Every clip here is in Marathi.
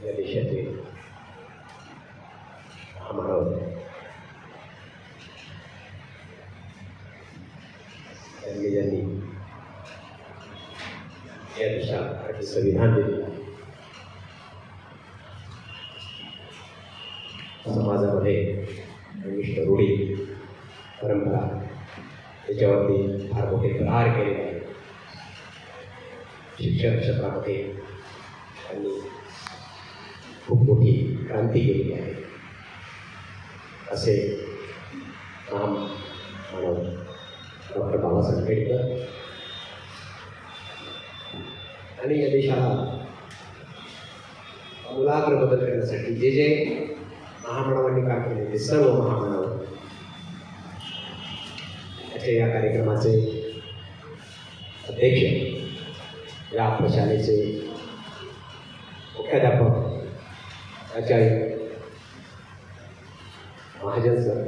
या देशाचे महामानव ज्यांनी या देशासाठी संविधान दिले, समाजामध्ये विशिष्ट रूढी परंपरा याच्यावरती फार मोठे प्रहार केले आहे. शिक्षण क्षेत्रामध्ये त्यांनी खूप मोठी क्रांती केली आहे. असे महामानव डॉक्टर बाबासाहेब आंबेडकर आणि या देशाला आमूलाग्र बदल करण्यासाठी जे जे महामानवांनी काम केले ते सर्व महामानव याचे या कार्यक्रमाचे अध्यक्ष, या प्रशालेचे मुख्याध्यापक आचार्य महाजन सर,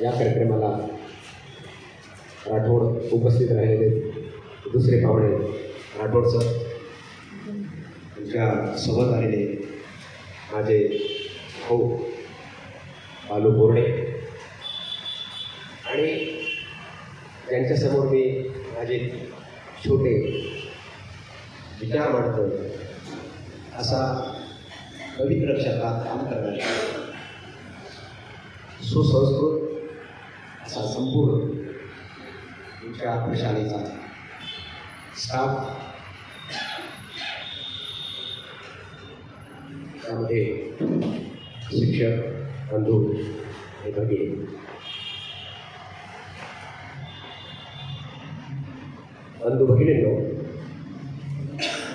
या कार्यक्रमाला राठोड उपस्थित राहिलेले दुसरे पाहुणे राठोड सर, तुमच्या सोबत आलेले माझे भाऊ बालू बोर्डे आणि ज्यांच्यासमोर मी माझे छोटे विचार मांडतो असा पवित्र क्षेत्रात काम करणारा सुसंस्कृत असा संपूर्ण तुमच्या प्रशालेचा स्टाफ, त्यामध्ये शिक्षक बंधू आणि भगिनी, बंधू भगिनींनो,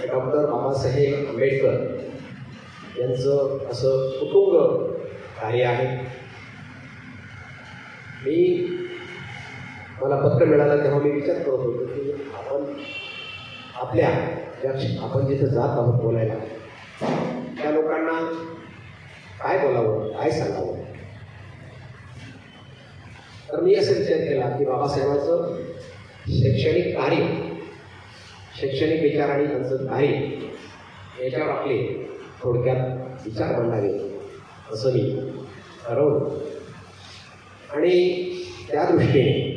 डॉक्टर बाबासाहेब आंबेडकर यांचं असं कुटुंब कार्य आहे. मला पत्र मिळालं तेव्हा मी विचार करत होतो की आपण जिथं जात आहोत बोलायला, त्या लोकांना काय बोलावं, काय सांगावं. तर मी असा विचार केला की बाबासाहेबांचं शैक्षणिक कार्य, शैक्षणिक विचार आणि त्यांचं कार्य याच्यावर आपले थोडक्यात विचार मांडावे असं मी ठरवलं. आणि त्या दृष्टीने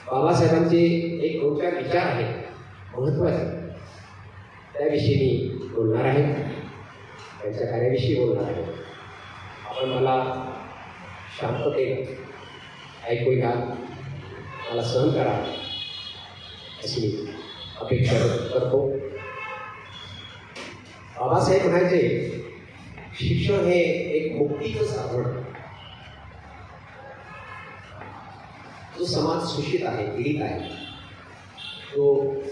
बाबासाहेबांचे एक दोन चार विचार आहेत महत्त्वाचे, त्याविषयी मी बोलणार आहे, त्यांच्या कार्याविषयी बोलणार आहे. आपण मला शांततेने ऐकू घ्या, मला सहन करा अशी मी अपेक्षा करतो. बाबासाहेब म्हणायचे, शिक्षण हे एक मुक्तीचं साधन. जो समाज सुशित आहे, पीडित आहे, जो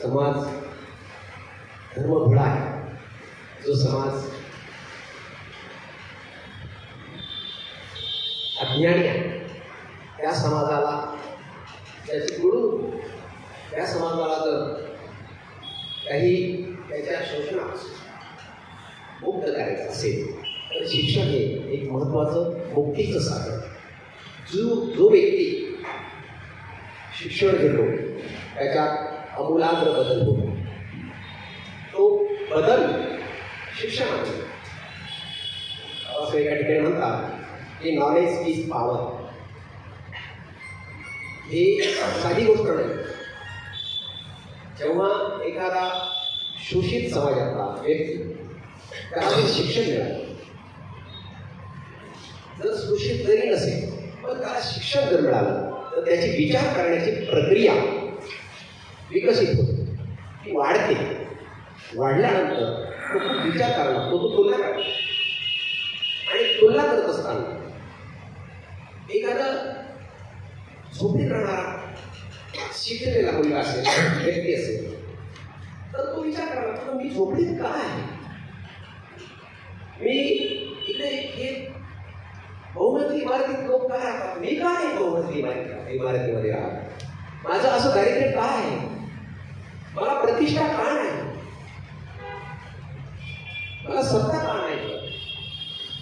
समाज धर्मभुळा आहे, जो समाज अज्ञानी आहे, त्या समाजाला त्याची गुरु, त्या समाजाला जर काही त्याच्या शोषणापासून मुक्त करायचं असेल तर शिक्षण हे एक महत्त्वाचं मुक्तीचं साधन. जो व्यक्ती शिक्षण घेतो त्याच्यात आमूलाग्र बदल होतो. तो बदल शिक्षणाने, असं एका ठिकाणी म्हणतात की नॉलेज इज पॉवर. ही साधी गोष्ट नाही. जेव्हा एखादा शोषित समाजातला व्यक्ती त्याला शिक्षण मिळालं, जर शोषित जरी नसेल पण त्याला शिक्षण जर मिळालं तर त्याची विचार करण्याची प्रक्रिया विकसित होते, ती वाढते. वाढल्यानंतर तो खूप विचार करायला लागतो, तो तुलना करतो. आणि तुलना करत असताना एखादा झोपडीत राहणारा शिकलेला मुलगा असेल, व्यक्ती असेल, तर तो विचार करायला लागतो, मी झोपडीत का आहे, मी इकडे हे बहुमजली इमारतीत लोक काय राहतात, मी का नाही बहुमजली इमारतीमध्ये राहत, माझं असं दारिद्र्य का आहे, मला प्रतिष्ठा का नाही, मला सत्ता का नाही,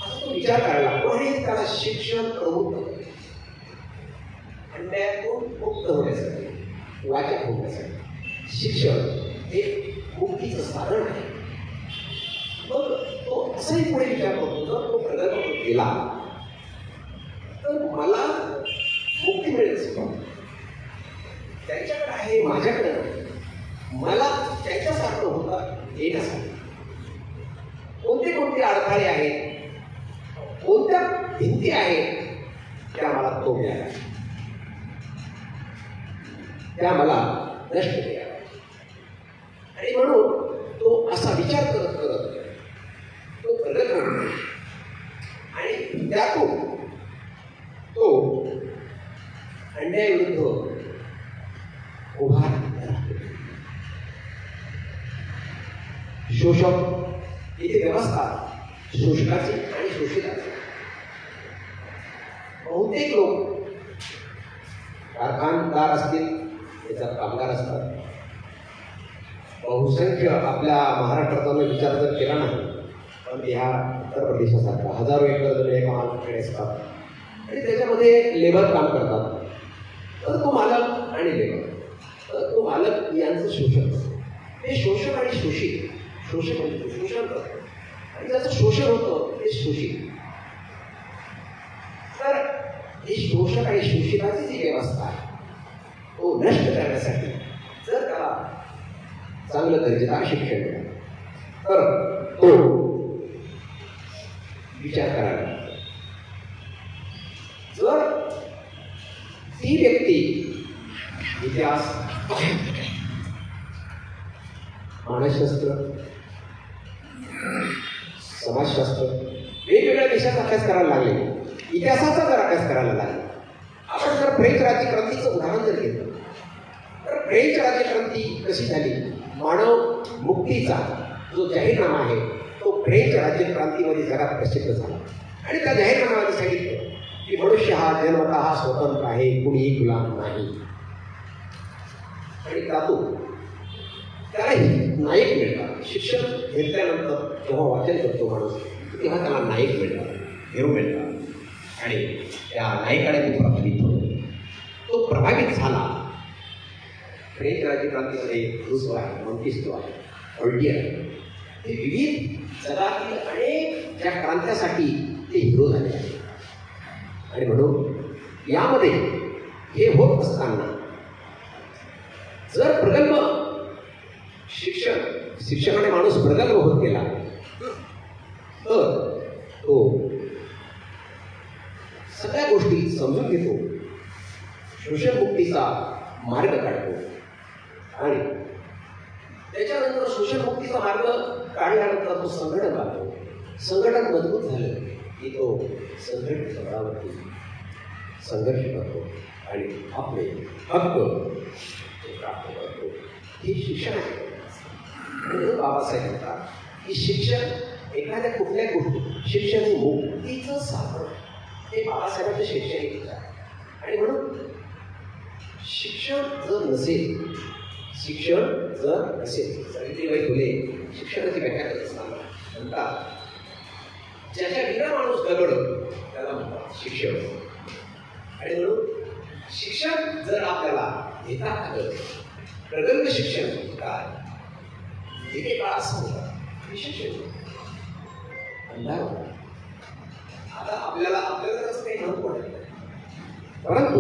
असं तो विचार करायला लागतो. आणि त्याला शिक्षण प्रमुख अन्यायातून मुक्त होण्यासाठी, वाचक होण्यासाठी शिक्षण हे मुक्तीचं साधन आहे. मग तो असाही पुढे विचार करतो, जर तो प्रगल्भ होत गेला तर मला मुक्ती मिळेल. त्यांच्याकडे आहे, माझ्याकडे नाही. मला त्याच्यासारखं होता येण्यासाठी कोणते कोणते अडथळे आहेत, कोणत्या भिंती आहेत, त्या मला तो मिळाला, त्या मला नष्ट केल्या. आणि म्हणून तो असा विचार करत करत तो प्रगत होतो आणि त्यातून तो अन्यायाविरुद्ध उभा राहतो. शोषक इथे व्यवस्था शोषकाची आणि शोषिताची. बहुतेक लोक कारखानदार असतील, त्याच्यात कामगार असतात. बहुसंख्य आपल्या महाराष्ट्राचा विचार जर केला नाही, पण बिहार, उत्तर प्रदेशासारखा हजारो एकर जमीन कामाकडे असतात आणि त्याच्यामध्ये लेबर काम करतात. तर तो मालक आणि लेबर, तर तो मालक यांचं शोषण असतं. हे शोषक आणि शोषित, शोषक म्हणजे शोषण करतो आणि ज्याचं शोषण होतं ते शोषित. तर ही शोषक आणि शोषिताची जी व्यवस्था आहे तो नष्ट करण्यासाठी जर त्याला चांगलं दर्जेदार शिक्षण मिळालं तर तो विचार करायला. जर ती व्यक्ती इतिहास, मानसशास्त्र, समाजशास्त्र वेगवेगळ्या देशाचा अभ्यास करायला लागले, इतिहासाचा जर अभ्यास करायला लागले. आपण जर फ्रेंच राज्यक्रांतीचं उदाहरण जर घेतलं तर फ्रेंच राज्यक्रांती कशी झाली? मानव मुक्तीचा जो जाहीरनामा आहे तो फ्रेंच राज्यक्रांतीमध्ये जगात प्रसिद्ध झाला आणि त्या जाहीरनाम्यामध्ये सांगितलं की मनुष्य हा जन्मतः स्वतंत्र आहे, कुणीही गुलाम नाही. आणि त्यातून त्यालाही नायक मिळतात. शिक्षण घेतल्यानंतर जेव्हा वाचन करतो माणूस तेव्हा त्याला नायक मिळतात, हिरो मिळतात आणि त्या नायकाने तो प्रभावित होतो. तो प्रभावित झाला. फ्रेंच राज्यक्रांतीमध्ये रूसो आहे, मॉन्टेस्क्यू आहे, ऑल्डियर आहे. हे विविध जगातील अनेक ज्या क्रांत्यासाठी ते हिरो झाले आहेत. आणि म्हणून यामध्ये हे होत असताना जर प्रगल्भ शिक्षणाने माणूस प्रगल्भ होत गेला तर तो सगळ्या गोष्टी समजून घेतो, शोषणमुक्तीचा मार्ग काढतो आणि त्याच्यानंतर शोषणमुक्तीचा मार्ग काढल्यानंतर तो संघटन राहतो. संघटन मजबूत झालं की तो संघटित स्तरावरती संघर्ष करतो आणि आपले हक्क प्राप्त करतो. हे शिक्षण आहे. बाबासाहेब म्हणतात की शिक्षण एखाद्या कुठल्या गोष्टी, शिक्षण हे मुक्तीचं साधन, हे बाबासाहेबांचं शैक्षणिक विचार. आणि म्हणून शिक्षण जर नसेल, सावित्रीबाई फुले शिक्षणाची व्याख्या करत असताना म्हणतात ज्याच्या विना माणूस दगड त्याला म्हणतात शिक्षण. आणि म्हणून शिक्षण जर आपल्याला घेता आलं, प्रगल्भ शिक्षण काय हे काळ असं होतं शिक्षण अंधार होता. आता आपल्याला कसं काही म्हणत पडत, परंतु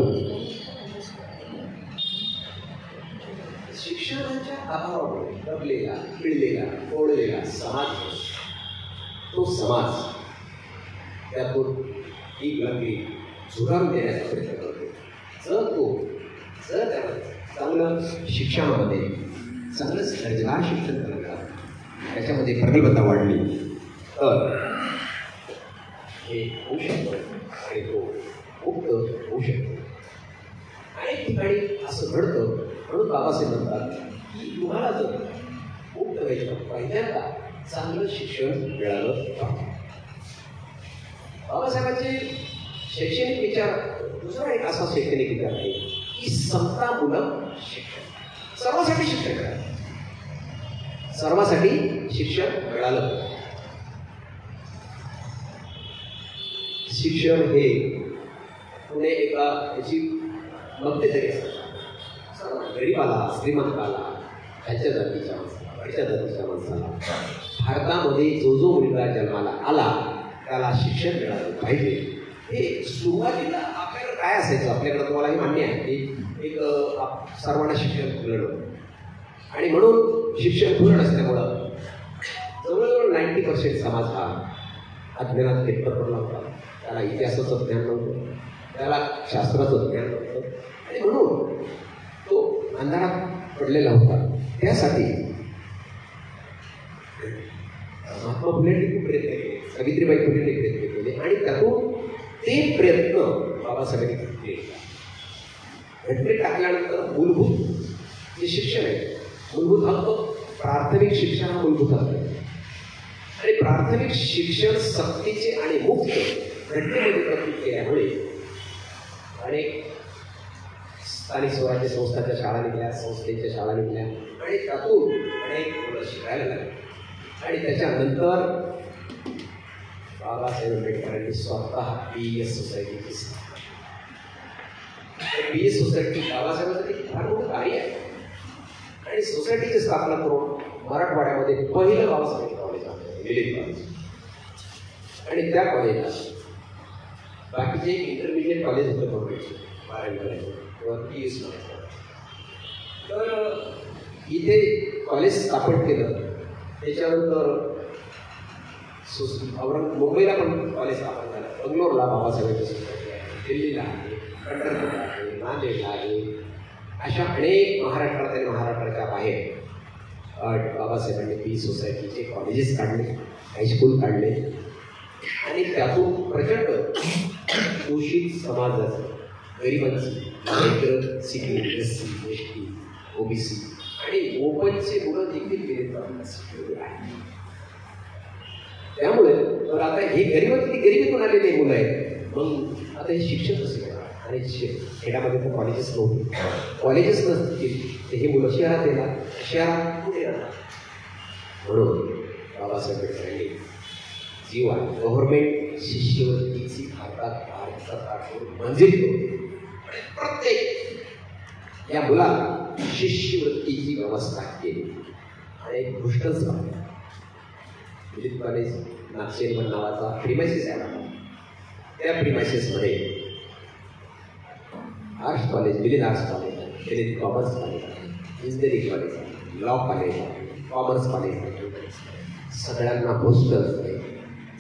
शिक्षणाच्या अभावामुळे दबलेला, पिळलेला, ओढलेला समाज, तो समाज त्यातून ही गुलामी झुगारून देण्याचा प्रयत्न करतो. जर त्याला चांगलं शिक्षणामध्ये चांगलं दर्जेदार शिक्षण करायला त्याच्यामध्ये प्रगल्भता वाढली तर हे होऊ शकतं आणि तो मुक्त होऊ शकतो. अनेक ठिकाणी असं घडतं. म्हणून बाबासाहेब म्हणतात की तुम्हाला जर मुक्त व्हायचं पहिल्यांदा चांगलं शिक्षण मिळालं पाहिजे. बाबासाहेबांचे शैक्षणिक विचार दुसरा एक असा शैक्षणिक विचार आहे की समतामूलक शिक्षण. सर्वांसाठी शिक्षण मिळालं, सर्वांसाठी शिक्षण मिळालं. शिक्षण हे पुणे एका याची मध्यतरी असतात. गरीबाला, श्रीमंताला, खालच्या जातीच्या माणसाला, वरच्या जातीच्या माणसाला, भारतामध्ये जो जो मुलगा जन्माला आला त्याला शिक्षण मिळालं पाहिजे. हे सुरुवातीला आपल्याकडे काय असायचं, आपल्याकडे तुम्हाला हे मान्य आहे की एक सर्वांना शिक्षण खुलं नव्हतं आणि म्हणून शिक्षण खुलं नसल्यामुळं जवळजवळ 90% समाज हा अज्ञानात पडला होता. त्याला इतिहासाचं ज्ञान नव्हतं, त्याला शास्त्राचं ज्ञान नव्हतं आणि म्हणून तो अंधारात पडलेला होता. त्यासाठी महात्मा फुलेंनी खूप प्रयत्न केले, सावित्रीबाई फुलेंनी प्रयत्न केले आणि त्यातून ते प्रयत्न बाबासाहेबांनी केले. घटनेत टाकल्यानंतर मूलभूत जे शिक्षण आहे, मूलभूत हक्क, प्राथमिक शिक्षण हा मूलभूत हक्क आहे आणि प्राथमिक शिक्षण सक्तीचे आणि मुक्त घटनेमध्ये तरतूद केल्यामुळे अनेक स्थानिक स्वराज्य संस्थांच्या शाळा निघल्या, संस्थेच्या शाळा निघल्या आणि त्यातून अनेक मुलं शिकायला लागली. आणि त्याच्यानंतर बाबासाहेब आंबेडकरांनी स्वतः BS सोसायटीची स्थापना. BS सोसायटी बाबासाहेबांसाठी फार मोठं कार्य आहे आणि सोसायटीची स्थापना करून मराठवाड्यामध्ये पहिलं बाबासाहेब कॉलेज आहे, मिलिंद कॉलेज. आणि त्या कॉलेजला बाकीचे इंटरमिजिएट कॉलेज होतं गव्हर्नमेंटचे 12वी किंवा 30 तर इथे कॉलेज स्थापन केलं. त्याच्यानंतर मुंबईला पण कॉलेज स्थापन झालं. बंगलोरला बाबासाहेबांची सोसायटी आहे, दिल्लीला आहे, पंढरपूरला आहे, नांदेडला आहे. अशा अनेक महाराष्ट्रात आणि महाराष्ट्राच्या बाहेर बाबासाहेबांनी BS सोसायटीचे कॉलेजेस काढले, हायस्कूल काढले आणि त्यातून प्रचंड शोषित समाजाचं, गरिबांची, शिकलेली SC, ST, OBC आणि ओपनचे मुलं देखील गेले आहे. त्यामुळे तर आता हे गरिबीतून आलेले मुलं आहेत. मग आता हे शिक्षण कसं करणार आणि खेड्यामध्ये तर कॉलेजेस नव्हते, कॉलेजेस नसतील तर हे मुलं शहरात येणार, शहरात कुठे येणार. म्हणून बाबासाहेब आंबेडकरांनी जीवा गव्हर्नमेंट शिष्यवृत्तीची भारत सरकारकडून मंजूर करून प्रत्येक या मुलाला शिष्यवृत्तीची व्यवस्था केली आणि एक गोष्टच झाली. मिलिंद कॉलेज नागशेरवन नावाचा प्रिमायसिस आहे. त्या प्रिमायसिसमध्ये arts college, Milind arts college, Milind commerce college, engineering college, law college, commerce college, सगळ्यांना हॉस्टेल्स आहे.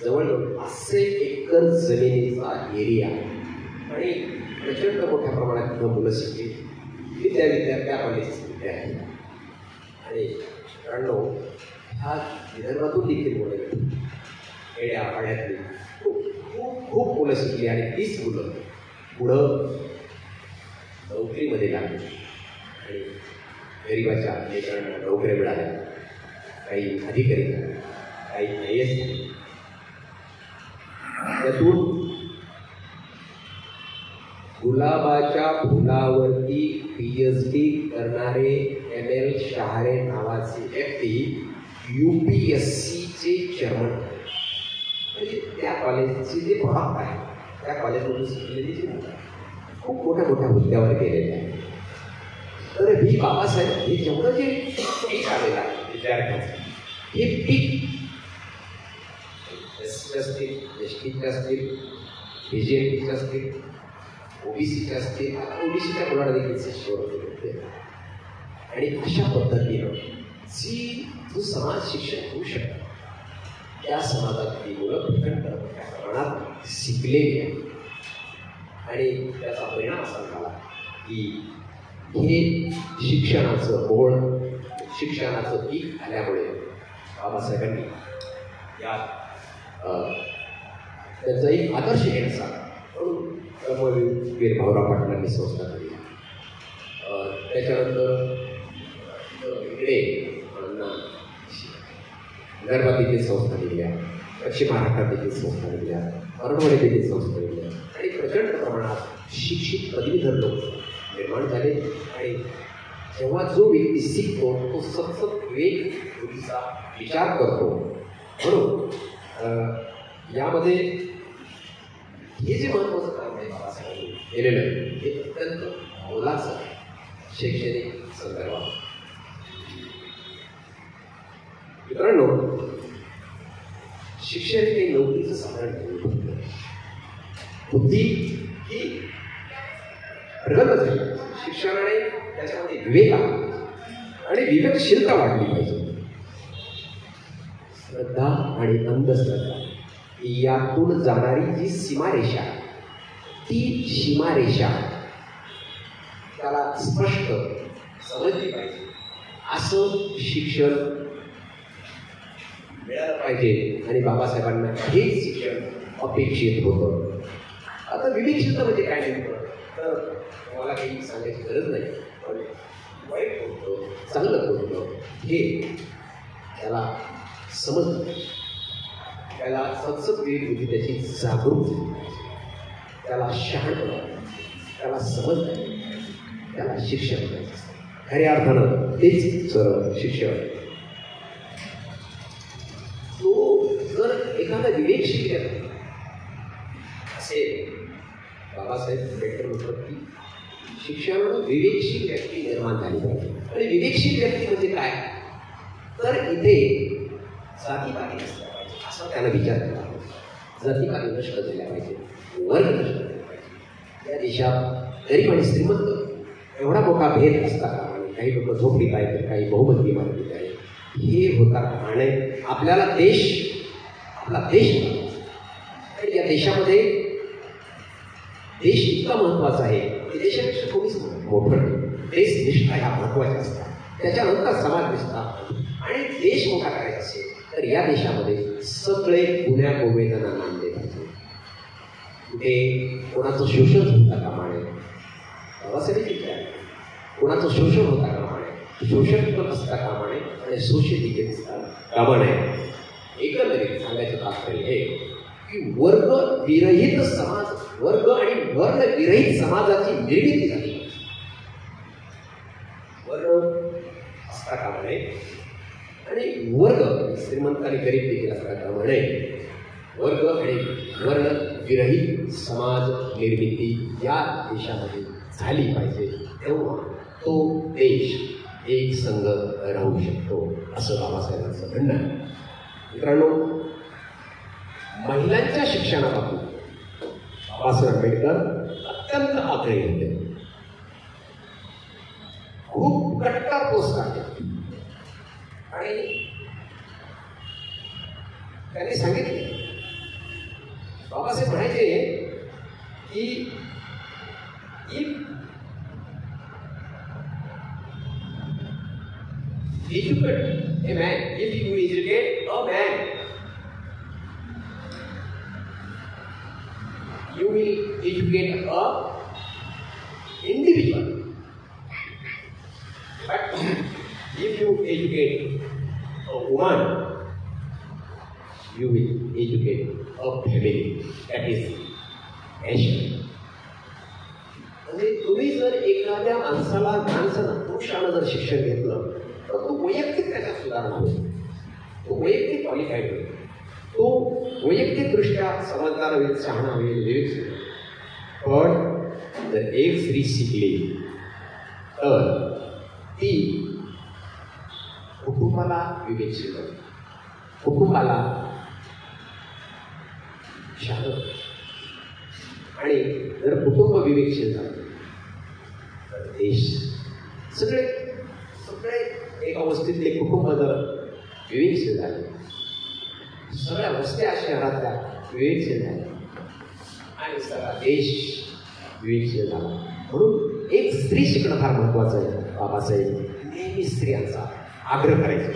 जवळजवळ 500 एकर जमिनीचा एरिया आणि प्रचंड मोठ्या प्रमाणात मुलं शिकली. त्या कॉलेजचे विद्यार्थी आणि मित्रांनो, ह्या विदर्भातून देखील मुलं खेड्या पाड्यातली खूप मुलं शिकली आणि तीच मुलं पुढं नोकरीमध्ये लागली आणि गरिबाच्या लेकरांना नोकऱ्या मिळाल्या. काही अधिकारी झाले, काही IAS झाले. त्यातून गुलाबाच्या फुलावरती PhD करणारे ML शहारे नावाचे व्यक्ती UPSCचे चेअरमन. म्हणजे त्या कॉलेजचे जे प्रॉडक्ट आहे, त्या कॉलेजमधून शिकलेली जी मुलं खूप मोठ्या मोठ्या हुद्द्यावर गेलेले आहे. तर ही बाबासाहेब हे जेवढं जे पीक आलेलं आहे विद्यार्थ्यांचं, हे पीक SC असतील, STचे असतील, BJPचे असतील, OBCचे असतील, OBCच्या मुलांना देखील शिष्यवृत्ती मिळते. आणि अशा पद्धतीनं जो समाज शिक्षण होऊ शकतं त्या समाजातली मुलं प्रचंड प्रमाणात शिकलेली आहे. आणि त्याचा परिणाम असा झाला की हे शिक्षणाचं मोड, शिक्षणाचं पीक आल्यामुळे बाबासाहेबांनी यात त्यांचा एक आदर्श घेण्याचा वीर भाऊराव पाटलांनी संस्था केली. त्याच्यानंतर इकडे विदर्भात देखील संस्था निघल्या, पश्चिम महाराष्ट्रात देखील संस्था निघल्या, मराठवाड्यात देखील संस्था निघल्या आणि प्रचंड प्रमाणात शिक्षित पदवीधर लोक निर्माण झाले. आणि जेव्हा जो व्यक्ती शिकतो तो सतत वेगवेगळीचा विचार करतो. म्हणून यामध्ये हे जे महत्त्वाचं काम आहे बाबासाहेबांनी केलेलं आहे हे अत्यंत मोलाचं शैक्षणिक संदर्भात मित्रांनो, शिक्षण हे काही नोकरीचं साधन नाही. बुद्धी ही प्रगत झाली. शिक्षणाने त्याच्यामध्ये विवेक आला आणि विवेकशीलता वाढली पाहिजे. श्रद्धा आणि अंधश्रद्धा यातून जाणारी जी सीमारेषा, ती सीमारेषा त्याला स्पष्ट समजली पाहिजे. असं शिक्षण मिळालं पाहिजे आणि बाबासाहेबांना हेच शिक्षण अपेक्षित होतं. आता विवेकशीलता म्हणजे काय नेमकं, तर मला काही सांगायची गरज नाही. पण वाईट होतं, चांगलं होतं हे त्याला समजलं पाहिजे. त्याला सतसत विवेक बुद्धी त्याची जागरूक झाली पाहिजे. त्याला शहाणपणा, त्याला समज नाही, त्याला शिक्षण करायचं. खऱ्या अर्थानं तेच शिक्षण. तो जर एखादा विवेकशील व्यक्ती असेल, बाबासाहेब आंबेडकर म्हणतात की शिक्षणानं विवेकशील व्यक्ती निर्माण झाली पाहिजे. आणि विवेकशील व्यक्ती म्हणजे काय, तर इथे जातीपाती नसल्या पाहिजे असा त्यानं विचार केला. जातीपाती नष्ट झाल्या पाहिजे, वर्ग नष्ट झाले पाहिजे. या देशात गरीब आणि श्रीमंत एवढा मोठा भेद असता कामा नये. काही लोक झोपडीत आहेत, तर काही बहुमंती मार्गित आहेत. हे होता कामा नये. आपल्याला आपला देश आणि या देशामध्ये देश इतका महत्वाचा आहे की देशापेक्षा थोडीच मोठं नाही. देशनिष्ठा ह्या महत्वाच्या असतात, त्याच्यानंतर समाज निष्ठा. आणि देश मोठा करायचा असेल तर या देशामध्ये सगळे गुन्ह्या गोवेदना मानले पाहिजे. कुठे कोणाचं शोषण होता कामा नये. बाबासाहेब विचार, कोणाचं शोषण होता कामा नये, शोषण पण असता कामा नये आणि शोषित देखील असता कामा नये. एकंदरीत सांगायचं तात्पर्य हे की वर्ग विरहित समाज, वर्ग आणि वर्ण विरहित समाजाची निर्मिती झाली. वर्ग असता कामा नये आणि वर्ग श्रीमंत आणि गरीब देखील असता कामा नये. वर्ग आणि वर्ण विरहित समाज निर्मिती या देशामध्ये झाली पाहिजे. तेव्हा तो देश एक संघ राहू शकतो, असं बाबासाहेबांचं म्हणणं आहे. मित्रांनो, महिलांच्या शिक्षणाबाबतीत बाबासाहेब आंबेडकर अत्यंत आग्रही होते. खूप कट्टर पोस्ट आहे आणि त्यांनी सांगितले, बाबासाहेब म्हणायचे की educate a man, if you educate a man, you will educate a individual. But if you educate a woman, you will educate a family. That is nation. म्हणजे तुम्ही जर एखाद्या माणसानं पुरुषानं जर शिक्षण घेतलं तर तो वैयक्तिक त्याच्यात सुधारणा होईल, तो वैयक्तिक क्वालिफाईड होईल, तो वैयक्तिकदृष्ट्या समजदार होईल, शहाणा होईल, विवेकशील होईल. पण जर एक स्त्री शिकली तर ती कुटुंबाला विवेकशील होईल, कुटुंबाला शहाणा होईल. आणि जर कुटुंब विवेकशील झालं तर देश, सगळे एका वस्तीतले कुटुंब जर विवेकशील झाले, सगळ्या वस्त्या शहरातल्या विवेकशील झाल्या आणि सगळा देश विवेकशील झाला. म्हणून एक स्त्री शिकणं फार महत्वाचं आहे. बाबासाहेब नेहमी स्त्रियांचा आग्रह करायचे.